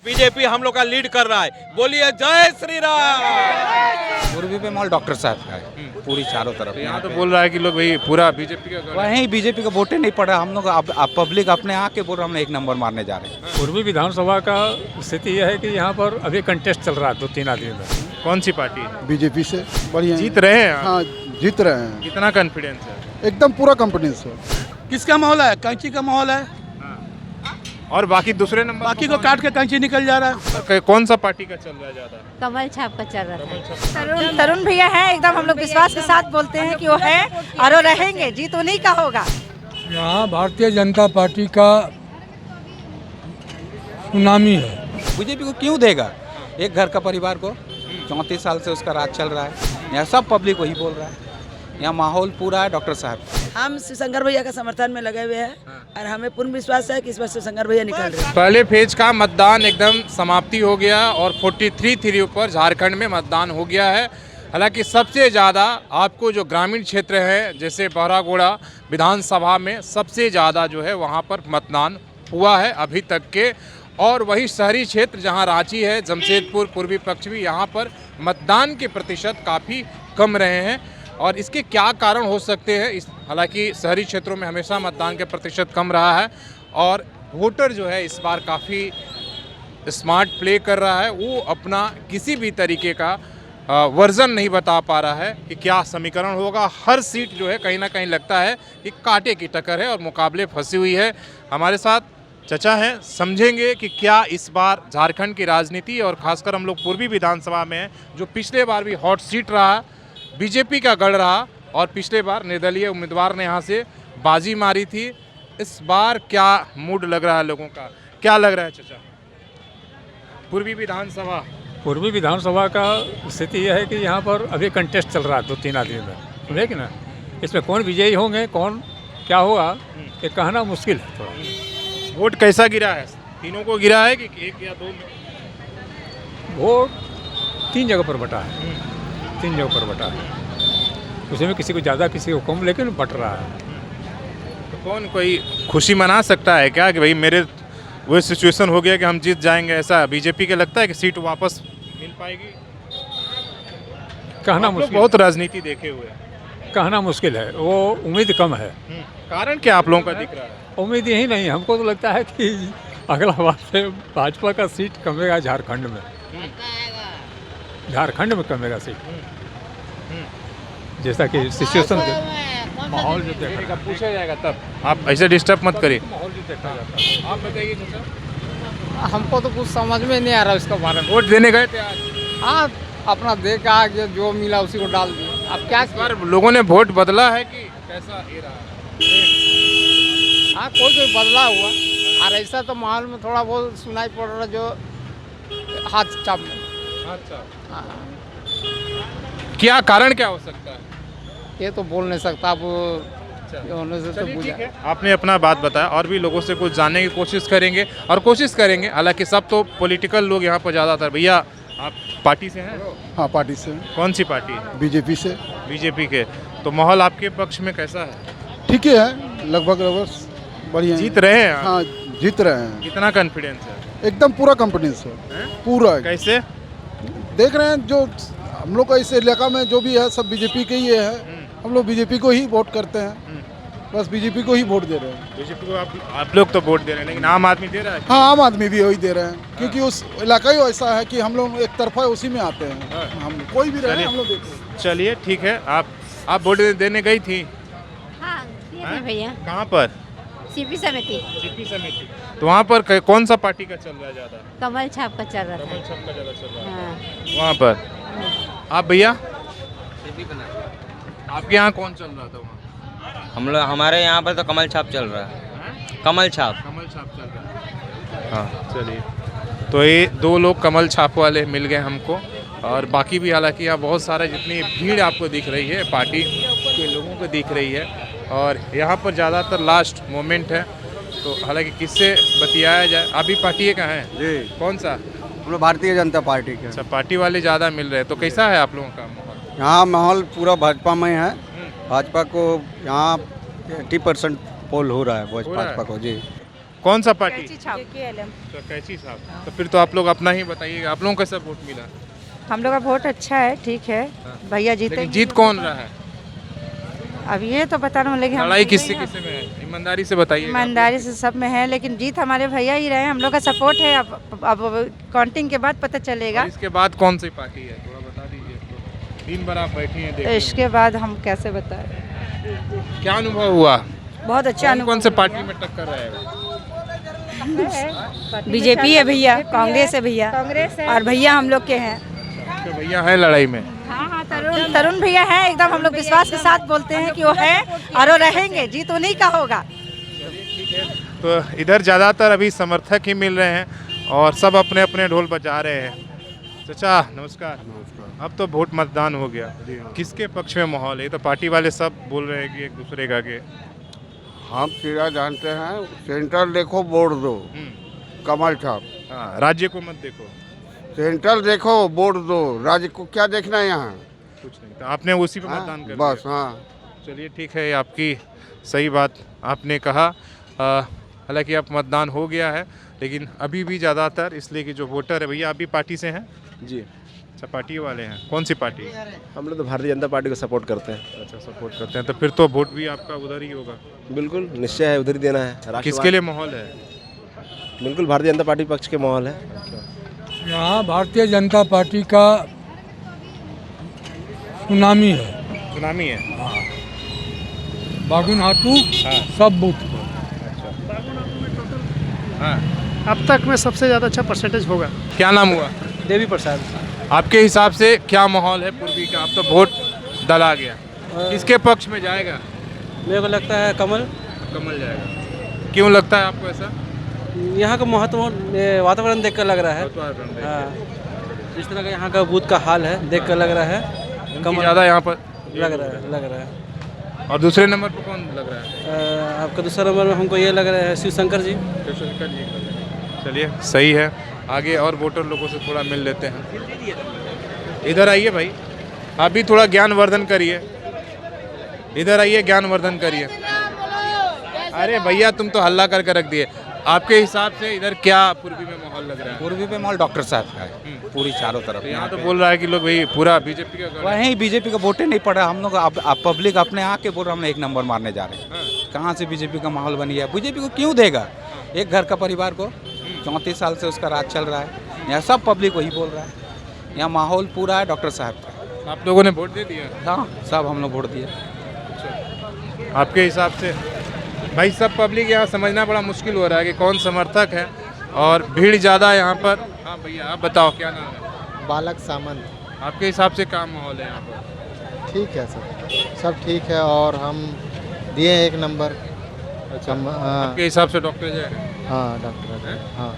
BJP हम लोग का लीड कर रहा है। बोलिए जय श्री राम। पूर्वी पे माहौल डॉक्टर साहब का है पूरी चारों तरफ। यहाँ तो बोल रहा है कि लोग भाई पूरा बीजेपी का गढ़ है। वहीं बीजेपी का वोटे नहीं पड़ा। हम लोग अब पब्लिक अपने आके बोल रहे हम एक नंबर मारने जा रहे हैं। पूर्वी विधानसभा का स्थिति यह है कि यहाँ पर अभी कंटेस्ट चल रहा है 2-3 आदमी में। कौन सी पार्टी बीजेपी से बढ़िया जीत रहे हैं आप? हाँ जीत रहे हैं, कितना कॉन्फिडेंस है? एकदम पूरा कॉन्फिडेंस है। किसका माहौल है? कैंची का माहौल है। और बाकी दूसरे नंबर बाकी को काट के कैंची निकल जा रहा है। कौन सा पार्टी का चल रहा है ज्यादा? कमल छाप का चल रहा है। तरुण भैया है, एकदम हम लोग विश्वास के साथ बोलते हैं कि वो है और वो रहेंगे। जीत उन्हीं का होगा। यहाँ भारतीय जनता पार्टी का सुनामी है। बीजेपी को क्यों देगा? एक घर का परिवार को 34 साल से उसका राज चल रहा है। यहाँ सब पब्लिक वही बोल रहा है। यहाँ माहौल पूरा है डॉक्टर साहब। हम शिवशंकर भैया का समर्थन में लगे हुए हैं और हमें पूर्ण विश्वास है कि इस बार शिवशंकर भैया निकल रहे हैं। पहले फेज का मतदान एकदम समाप्ति हो गया और 43 पर झारखंड में मतदान हो गया है। हालांकि सबसे ज़्यादा आपको जो ग्रामीण क्षेत्र है जैसे बहरागोड़ा विधानसभा में सबसे ज़्यादा जो है वहाँ पर मतदान हुआ है अभी तक के। और वही शहरी क्षेत्र जहाँ रांची है, जमशेदपुर, पूर्वी पश्चिमी, यहाँ पर मतदान के प्रतिशत काफ़ी कम रहे हैं। और इसके क्या कारण हो सकते हैं? हालांकि शहरी क्षेत्रों में हमेशा मतदान के प्रतिशत कम रहा है और वोटर जो है इस बार काफ़ी स्मार्ट प्ले कर रहा है। वो अपना किसी भी तरीके का वर्जन नहीं बता पा रहा है कि क्या समीकरण होगा। हर सीट जो है कहीं ना कहीं लगता है कि कांटे की टक्कर है और मुकाबले फंसी हुई है। हमारे साथ चचा हैं, समझेंगे कि क्या इस बार झारखंड की राजनीति और खासकर हम लोग पूर्वी विधानसभा में हैं जो पिछले बार भी हॉट सीट रहा, बीजेपी का गढ़ रहा और पिछले बार निर्दलीय उम्मीदवार ने यहाँ से बाजी मारी थी। इस बार क्या मूड लग रहा है लोगों का? क्या लग रहा है चचा? पूर्वी विधानसभा का स्थिति यह है कि यहाँ पर अभी कंटेस्ट चल रहा है 2-3 आदमी में। समझे कि ना? इसमें कौन विजयी होंगे, कौन क्या होगा, ये कहना मुश्किल है थोड़ा। वोट कैसा गिरा है? तीनों को गिरा है कि एक या दो में? वोट 3 जगह पर बटा है। 3 जगह पर बटा है। उसमें किसी को ज़्यादा किसी को कम, लेकिन बट रहा है। तो कौन कोई खुशी मना सकता है क्या कि भाई मेरे वो सिचुएशन हो गया कि हम जीत जाएंगे? ऐसा बीजेपी के लगता है कि सीट वापस मिल पाएगी? कहना मुश्किल, बहुत राजनीति देखे हुए हैं। कहना मुश्किल है। वो उम्मीद कम है। कारण क्या आप लोगों का दिख रहा है? उम्मीद यही नहीं, हमको तो लगता है कि अगला बार से भाजपा का सीट कमेगा झारखंड में। झारखंड में कमेगा सीट, जैसा कि सिचुएशन के माहौल जो देखा पूछा जाएगा तब। आप ऐसे डिस्टर्ब मत करिए। माहौल जो देखा जाता है। आप बताइए चाचा। हमको तो कुछ समझ में नहीं आ रहा इसका बारे में। वोट देने गए थे आज? हाँ, अपना देख आ गया, जो मिला उसी को डाल दिया। अब क्या इस बार लोगों ने वोट बदला है कि कैसा ये रहा? हाँ, कोई बदला हुआ और ऐसा तो माहौल में थोड़ा बहुत सुनाई पड़ रहा जो हाथ चाप में। अच्छा, हाँ, क्या कारण क्या हो सकता है? ये तो बोल नहीं सकता। अब होने से तो चलिए, बुझा। ठीक है, आपने अपना बात बताया और भी लोगों से कुछ जानने की कोशिश करेंगे और कोशिश करेंगे। हालांकि सब तो पॉलिटिकल लोग यहाँ पर ज़्यादातर। भैया आप पार्टी से हैं? हाँ पार्टी से। कौन सी पार्टी? बीजेपी से। बीजेपी के। तो माहौल आपके पक्ष में कैसा है? ठीक ही है, लगभग बढ़िया। जीत रहे हैं आप? हाँ जीत रहे हैं, कितना कॉन्फिडेंस है? एकदम पूरा कॉन्फिडेंस है। पूरा कैसे? देख रहे हैं जो हम लोग का इस इलाका में जो भी है सब बीजेपी के ही है। हम लोग बीजेपी को ही वोट करते हैं, बस बीजेपी को ही वोट दे रहे हैं। बीजेपी को आप लोग तो वोट दे रहे हैं, लेकिन आम आदमी दे रहा है? हाँ आम आदमी भी वही दे रहे हैं क्योंकि उस इलाका ही ऐसा है कि हम लोग एक तरफा उसी में आते हैं। हम कोई भी रहे हम लोग देखते हैं। चलिए ठीक है, आप वोट देने गई थी? हाँ भैया, कहाँ पर? सीपी समिति। सीपी समिति। तो वहाँ पर कौन सा पार्टी का चल रहा है ज्यादा? कमल छाप का चल रहा कमल था। छाप का ज्यादा चल रहा है हाँ। वहाँ पर। आप भैया आपके यहाँ कौन चल रहा था वहाँ? हमारे यहाँ पर तो कमल छाप चल रहा है। कमल छाप चल रहा है। हाँ चलिए, तो ये दो लोग कमल छाप वाले मिल गए हमको और बाकी भी हालांकि यहाँ बहुत सारा जितनी भीड़ आपको दिख रही है पार्टी के लोगों को दिख रही है और यहाँ पर ज़्यादातर लास्ट मोमेंट है। तो हालांकि किससे बतियाया जाए? अभी पार्टी कहाँ है जी, कौन सा? हम लोग भारतीय जनता पार्टी के। अच्छा, पार्टी वाले ज़्यादा मिल रहे हैं। तो कैसा है आप लोगों का माहौल? यहाँ माहौल पूरा भाजपा में है। भाजपा को यहाँ 80% पोल हो रहा है भाजपा को। जी, कौन सा पार्टी? कैंची छाप। तो कैची साहब। तो फिर तो आप लोग अपना ही बताइएगा, आप लोगों को कैसा वोट मिला? हम लोग का वोट अच्छा है, ठीक है। भैया जीते। लेकिन जीत कौन रहा है? अब ये तो बता रहा हूँ, लेकिन लड़ाई किससे किससे में है? ईमानदारी से बताइए। ईमानदारी से सब में है, लेकिन जीत हमारे भैया ही रहे। हम लोग का सपोर्ट है। अब काउंटिंग के बाद पता चलेगा। इसके बाद कौन सी पार्टी है, थोड़ा बता दीजिए। तो 3 बार आप बैठी हैं, देखिए। इसके बाद हम कैसे बताएं? क्या अनुभव हुआ? बहुत अच्छा कौन से पार्टी में टक्कर रहेगा? बीजेपी है भैया, कांग्रेस है भैया, कांग्रेस है, और भैया हम लोग के हैं। तो भैया है लड़ाई में। हाँ, तरुण भैया है। एकदम हम लोग विश्वास के साथ बोलते हैं कि वो है और वो रहेंगे। जीत उन्हीं का होगा। तो इधर ज़्यादातर अभी समर्थक ही मिल रहे हैं और सब अपने अपने ढोल बजा रहे हैं। चाचा नमस्कार। अब तो वोट मतदान हो गया, किसके पक्ष में माहौल है? तो पार्टी वाले सब बोल रहे हैं कि एक दूसरे का के हम सीधा जानते हैं, सेंट्रल देखो वोट दो, कमल छाप। हाँ, राज्य को मत देखो। सेंट्रल देखो वोट दो, राज्य को क्या देखना है यहाँ? कुछ नहीं, तो आपने उसी पे मतदान कर बस। दिया। हाँ, चलिए ठीक है, आपकी सही बात आपने कहा। हालांकि अब मतदान हो गया है, लेकिन अभी भी ज़्यादातर इसलिए कि जो वोटर है, भैया आप भी पार्टी से हैं? जी। अच्छा, पार्टी वाले हैं। कौन सी पार्टी? हम लोग तो भारतीय जनता पार्टी को सपोर्ट करते हैं। अच्छा, सपोर्ट करते हैं, तो फिर तो वोट भी आपका उधर ही होगा। बिल्कुल निश्चय है, उधर ही देना है। किसके लिए माहौल है? बिल्कुल भारतीय जनता पार्टी पक्ष के माहौल है। यहाँ भारतीय जनता पार्टी का सुनामी है। सुनामी है। बागुन हाथू सब बूथ पर। हाँ, अब तक में सबसे ज़्यादा अच्छा परसेंटेज होगा। क्या नाम हुआ? देवी प्रसाद। आपके हिसाब से क्या माहौल है पूर्वी का? अब तो वोट डला गया, किसके पक्ष में जाएगा? मेरे को लगता है कमल। कमल जाएगा। क्यों लगता है आपको ऐसा? यहाँ का महत्व वातावरण देख कर लग रहा है। हाँ, जिस तरह का यहाँ का बूथ का हाल है देख कर लग रहा है कमल ज़्यादा यहाँ पर लग रहा है। और दूसरे नंबर पर कौन लग रहा है? आपका दूसरा नंबर में हमको ये लग रहा है शिवशंकर जी। शिवशंकर जी। चलिए सही है, आगे और वोटर लोगों से थोड़ा मिल लेते हैं। इधर आइए भाई, आप भी थोड़ा ज्ञानवर्धन करिए। इधर आइए, ज्ञानवर्धन करिए। अरे भैया तुम तो हल्ला करके रख दिए। आपके हिसाब से इधर क्या पूर्वी में माहौल लग रहा है? पूर्वी पे माहौल डॉक्टर साहब का है, पूरी चारों तरफ। यहाँ तो बोल रहा है कि लोग भाई पूरा बीजेपी का गढ़ है। वहीं बीजेपी का वोटे नहीं पड़ा। हम लोग पब्लिक अपने आके बोल रहे हम एक नंबर मारने जा रहे हैं। कहाँ से बीजेपी का माहौल बन गया? बीजेपी को क्यों देगा? एक घर का परिवार को 34 साल से उसका राज चल रहा है। यहाँ सब पब्लिक वही बोल रहा है। यहाँ माहौल पूरा है डॉक्टर साहब का। आप लोगों ने वोट दे दिया? हाँ, सब हम लोग वोट दिए। आपके हिसाब से भाई सब पब्लिक यहाँ समझना बड़ा मुश्किल हो रहा है कि कौन समर्थक है, और भीड़ ज़्यादा है यहाँ पर। हाँ भैया आप बताओ क्या नाम है? बालक सामंत। आपके हिसाब से क्या माहौल है यहाँ पर? ठीक है सब ठीक है, और हम दिए एक नंबर। अच्छा, आपके हिसाब से डॉक्टर जय? हाँ डॉक्टर है। हाँ,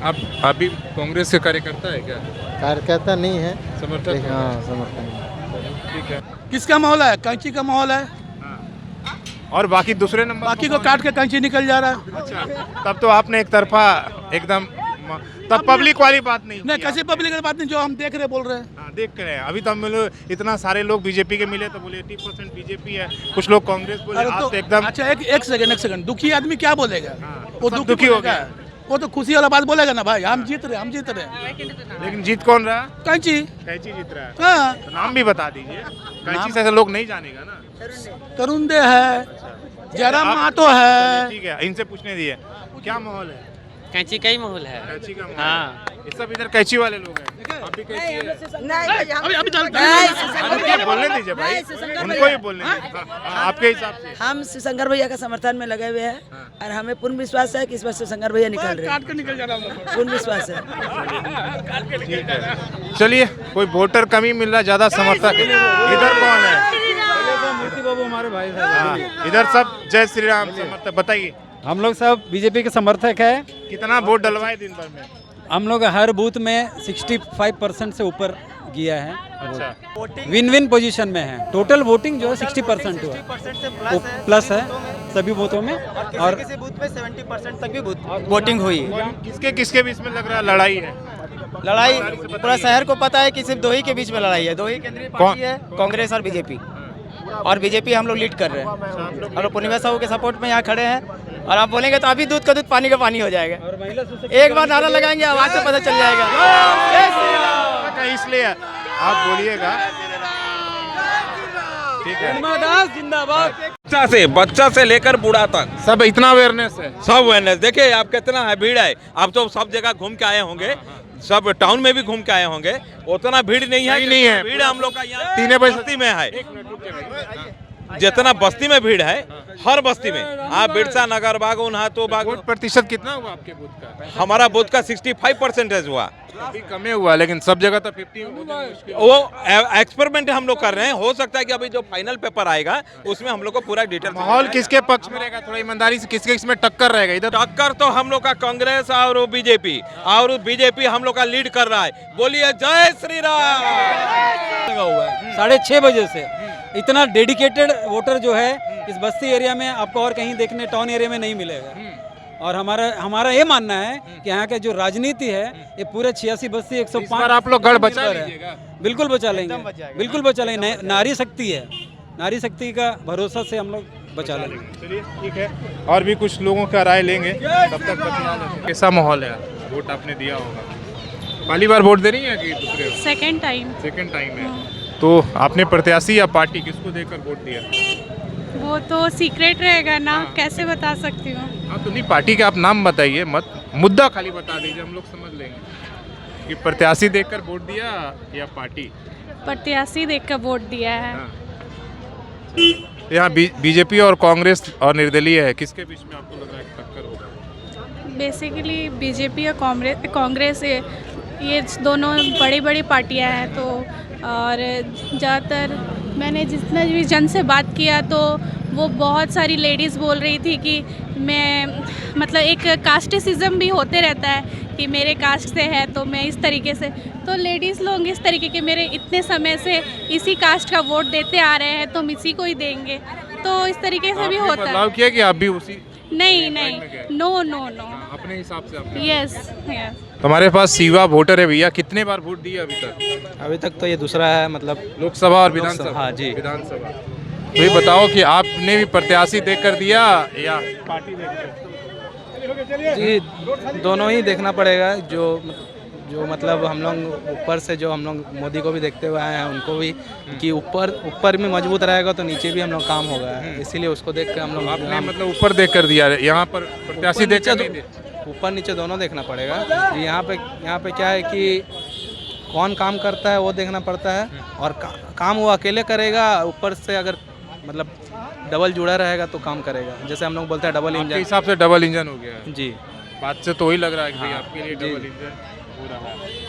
आप भी कांग्रेस के कार्यकर्ता है क्या? कार्यकर्ता नहीं है, समर्थक? हाँ समर्थन। ठीक है। किसका माहौल है? कैंची का माहौल है। और बाकी दूसरे नंबर बाकी को काट के कैंची निकल जा रहा है। अच्छा, तब तो आपने एक तरफा एकदम, तब पब्लिक वाली बात नहीं नहीं, किया। कैसे पब्लिक की बात नहीं, जो हम देख रहे बोल रहे हैं। हाँ, देख कर रहे हैं। अभी तो हम लोग इतना सारे लोग बीजेपी के मिले तो बोले 80% बीजेपी है, कुछ लोग कांग्रेस बोले। अरे आप तो तो एकदम अच्छा, एक सेकंड दुखी आदमी क्या बोलेगा? वो सब दुखी दुखी हो बोलेगा। गया। वो तो खुशी वाला बात बोलेगा ना भाई, हम जीत रहे हैं। लेकिन जीत कौन रहा? कैंची। कैची जीत रहा है। हाँ, तो नाम भी बता दीजिए। कैची से ऐसे लोग नहीं जानेगा ना। तरुण दे है, जयराम महतो है। ठीक है, इनसे पूछने दिए क्या माहौल है? कैंची का ही माहौल है। कैची का माहौल। हाँ। ये सब इधर कैची वाले लोग हैं। आप भी कैची है? नहीं, बोलने दीजिए भाई, उनको ही बोलने दीजिए। हाँ, आपके हिसाब से हम शिवशंकर भैया का समर्थन में लगे हुए हैं, और हमें पूर्ण विश्वास है कि इस बार शिवशंकर भैया निकल रहे हैं। काट के निकल जा रहा है। पूर्ण विश्वास है। ठीक है। चलिए, कोई वोटर कमी मिल रहा है, ज्यादा समर्थक। इधर कौन है? बाबू हमारे भाई हाँ, इधर सब जय श्री राम समर्थक। बताइए, हम लोग सब बीजेपी के समर्थक है। कितना वोट डलवाए दिन भर में? हम लोग हर बूथ में 65% से ऊपर गया है। अच्छा, विन विन पोजीशन में है। टोटल वोटिंग जो है 60% हुआ, प्लस है सभी बूथों में, और किसी बूथ में 70% तक भी वोटिंग हुई। किसके किसके बीच में लग रहा है लड़ाई है? लड़ाई पूरा शहर को पता है कि सिर्फ दो ही के बीच में लड़ाई है। दो ही केंद्रीय पार्टी है, कांग्रेस और बीजेपी। और बीजेपी हम लोग लीड कर रहे हैं। हम लोग पूर्णिमा साहू के सपोर्ट में यहाँ खड़े हैं। और आप बोलेंगे तो अभी दूध का दूध पानी का पानी हो जाएगा। और महिला एक बार नारा लगाएंगे, आवाज से पता चल जाएगा। इसलिए आप बोलिएगा, ठीक है। जिंदाबाद। बच्चा से लेकर बूढ़ा तक सब इतना अवेयरनेस है। सब अवेयरनेस। देखिए आप कितना है भीड़ है। आप तो सब जगह घूम के आए होंगे, सब टाउन में भी घूम के आए होंगे, उतना भीड़ नहीं है। नहीं है भीड़ हम लोग का यहाँ 3 बजे बस्ती में है। जितना बस्ती में भीड़ है, हर बस्ती में आप बिरसा नगर बागुन हाथों बागुन। प्रतिशत कितना हुआ आपके बूथ का? हमारा बूथ का 65% हुआ। अभी कमे हुआ, लेकिन सब जगह तो 50 वो एक्सपेरिमेंट हम लोग कर रहे हैं। हो सकता है कि अभी जो फाइनल पेपर आएगा उसमें हम लोग को पूरा डिटेल। माहौल किसके पक्ष में रहेगा? थोड़ा ईमानदारी से, किसके इसमें टक्कर रहेगा? इधर टक्कर तो हम लोग का कांग्रेस और बीजेपी, और बीजेपी हम लोग का लीड कर रहा है। बोलिए जय श्री राम। हुआ है 6:30 बजे से। इतना डेडिकेटेड वोटर जो है इस बस्ती एरिया में आपको और कहीं देखने टाउन एरिया में नहीं मिलेगा। और हमारा ये मानना है कि यहाँ के जो राजनीति है ये पूरे 86 बस्ती 105 आप लोग गढ़ बचा लीजिएगा। बिल्कुल बचा लेंगे, बिल्कुल बचा लेंगे। नारी शक्ति है, नारी शक्ति का भरोसा से हम लोग बचा लेंगे। चलिए ठीक है, और भी कुछ लोगों का राय लेंगे। तब तक कैसा माहौल है? वोट आपने दिया होगा, पहली बार वोट दे रही है कि दूसरे? सेकंड टाइम है। तो आपने प्रत्याशी या पार्टी किसको देकर वोट दिया? वो तो सीक्रेट रहेगा ना, कैसे बता सकती हूँ। हाँ तो नहीं, पार्टी का आप नाम बताइए मत, मुद्दा खाली बता दीजिए, हम लोग समझ लेंगे कि प्रत्याशी देखकर वोट दिया या पार्टी। प्रत्याशी देखकर वोट दिया है। यहाँ बीजेपी और कांग्रेस और निर्दलीय है, किसके बीच में आपको लग रहा है टक्कर होगा? बेसिकली बीजेपी और कांग्रेस ये दोनों बड़ी बड़ी पार्टियां हैं। तो और ज़्यादातर मैंने जितना भी जन से बात किया तो वो बहुत सारी लेडीज़ बोल रही थी कि मैं मतलब एक कास्टिसिज्म भी होते रहता है कि मेरे कास्ट से है तो मैं इस तरीके से, तो लेडीज़ लोग इस तरीके के मेरे इतने समय से इसी कास्ट का वोट देते आ रहे हैं तो हम इसी को ही देंगे, तो इस तरीके से भी होता है। बदलाव किया कि आप भी उसी? नहीं, नो, अपने हिसाब से आप? यस। हमारे पास सीवा वोटर है भैया, कितने बार वोट दिए अभी तक? अभी तक तो ये दूसरा है, मतलब लोकसभा और विधानसभा? हाँ जी, विधानसभा। तो ये बताओ कि आपने भी प्रत्याशी देखकर दिया या पार्टी देखकर? जी दोनों ही देखना पड़ेगा। जो मतलब हम लोग ऊपर से जो हम लोग मोदी को भी देखते हुए आए हैं उनको भी, कि ऊपर में मजबूत रहेगा तो नीचे भी हम लोग काम होगा, इसीलिए उसको देख के हम लोग। आपने मतलब ऊपर देख कर दिया, यहाँ पर प्रत्याशी देख कर? ऊपर नीचे दोनों देखना पड़ेगा। यहाँ पे क्या है कि कौन काम करता है वो देखना पड़ता है, और काम वो अकेले करेगा, ऊपर से अगर मतलब डबल जुड़ा रहेगा तो काम करेगा। जैसे हम लोग बोलते हैं डबल इंजन, आपके हिसाब से डबल इंजन हो गया है? जी, बात से तो वही लग रहा है कि भाई आपके लिए डबल इंजन हो रहा है।